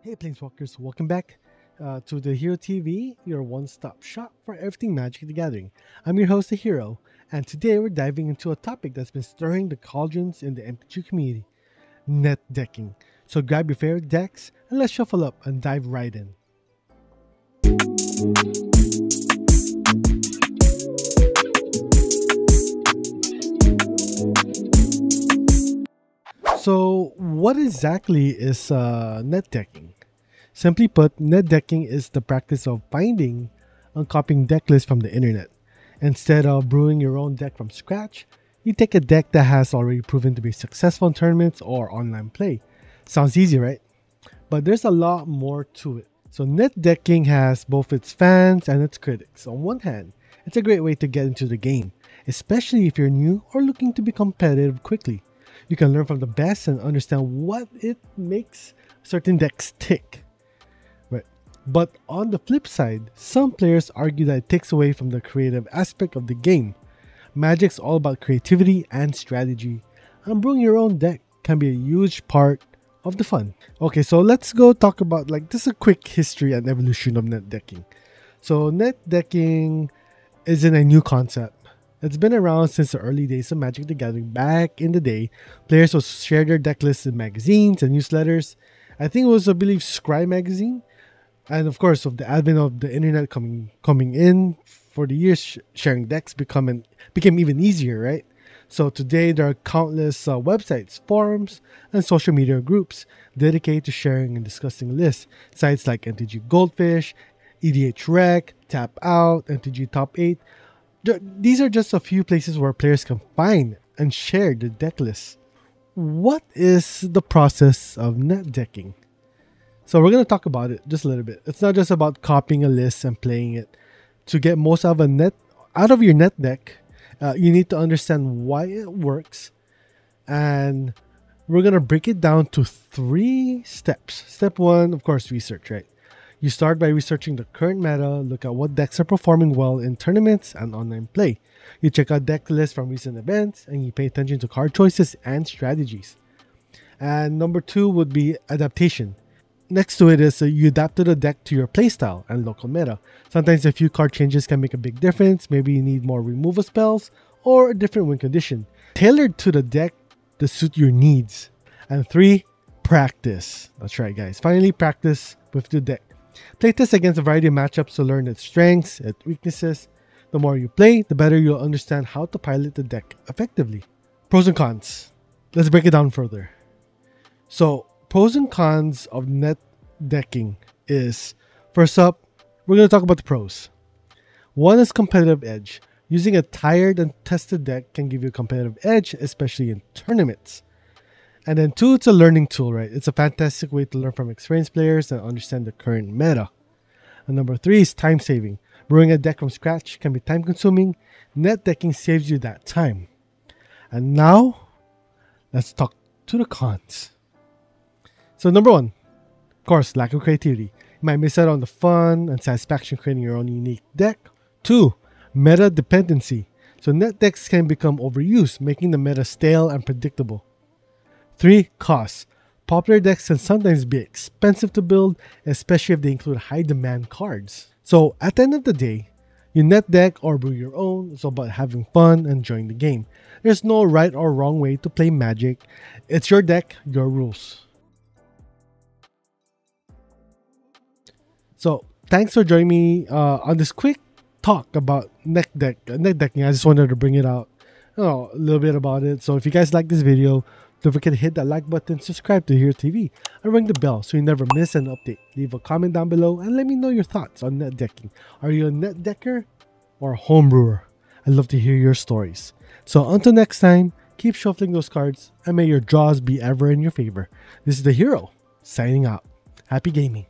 Hey Planeswalkers, welcome back to DaheroTV, your one-stop shop for everything Magic the Gathering. I'm your host, The Hero, and today we're diving into a topic that's been stirring the cauldrons in the MTG community, net decking. So grab your favorite decks and let's shuffle up and dive right in. So what exactly is net decking? Simply put, net decking is the practice of finding and copying deck lists from the internet. Instead of brewing your own deck from scratch, you take a deck that has already proven to be successful in tournaments or online play. Sounds easy, right? But there's a lot more to it. So net decking has both its fans and its critics. On one hand, it's a great way to get into the game, especially if you're new or looking to be competitive quickly. You can learn from the best and understand what it makes certain decks tick. But on the flip side, some players argue that it takes away from the creative aspect of the game. Magic's all about creativity and strategy, and brewing your own deck can be a huge part of the fun. Okay, so let's go talk about just a quick history and evolution of net decking. So net decking isn't a new concept. It's been around since the early days of Magic the Gathering. Back in the day, players would share their deck lists in magazines and newsletters. I think it was, I believe, Scry magazine. And of course, of the advent of the internet coming in for the years, sharing decks became even easier, right? So today there are countless websites, forums, and social media groups dedicated to sharing and discussing lists. Sites like MTG Goldfish, EDH Rec, Tap Out, MTG Top 8. These are just a few places where players can find and share their deck lists. What is the process of net decking? So we're going to talk about it just a little bit. It's not just about copying a list and playing it. To get most out of your net deck, you need to understand why it works. And we're going to break it down to 3 steps. Step 1, of course, research, right? You start by researching the current meta, look at what decks are performing well in tournaments and online play. You check out deck lists from recent events, and you pay attention to card choices and strategies. And number 2 would be adaptation. Next to it is you adapt to the deck to your playstyle and local meta. Sometimes a few card changes can make a big difference. Maybe you need more removal spells or a different win condition. Tailored to the deck to suit your needs. And 3, practice. That's right, guys. Finally, practice with the deck. Playtest against a variety of matchups to learn its strengths, its weaknesses. The more you play, the better you'll understand how to pilot the deck effectively. Pros and cons. Let's break it down further. So, pros and cons of net decking is, first up, we're going to talk about the pros. 1 is competitive edge. Using a tired and tested deck can give you a competitive edge, especially in tournaments. And then 2, it's a learning tool, right? It's a fantastic way to learn from experienced players and understand the current meta. And number 3 is time saving. Brewing a deck from scratch can be time consuming. Net decking saves you that time. And now, let's talk to the cons. So number 1, of course, lack of creativity. You might miss out on the fun and satisfaction creating your own unique deck. 2, meta dependency. So net decks can become overused, making the meta stale and predictable. 3, cost. Popular decks can sometimes be expensive to build, especially if they include high demand cards. So at the end of the day, you net deck or brew your own. It's all about having fun and enjoying the game. There's no right or wrong way to play Magic. It's your deck, your rules. So thanks for joining me on this quick talk about net decking. I just wanted to bring it out, a little bit about it. So if you guys like this video, don't forget to hit that like button, subscribe to DaheroTV, and ring the bell so you never miss an update. Leave a comment down below and let me know your thoughts on net decking. Are you a net decker or a home brewer? I'd love to hear your stories. So until next time, keep shuffling those cards and may your draws be ever in your favor. This is The Hero signing out. Happy gaming.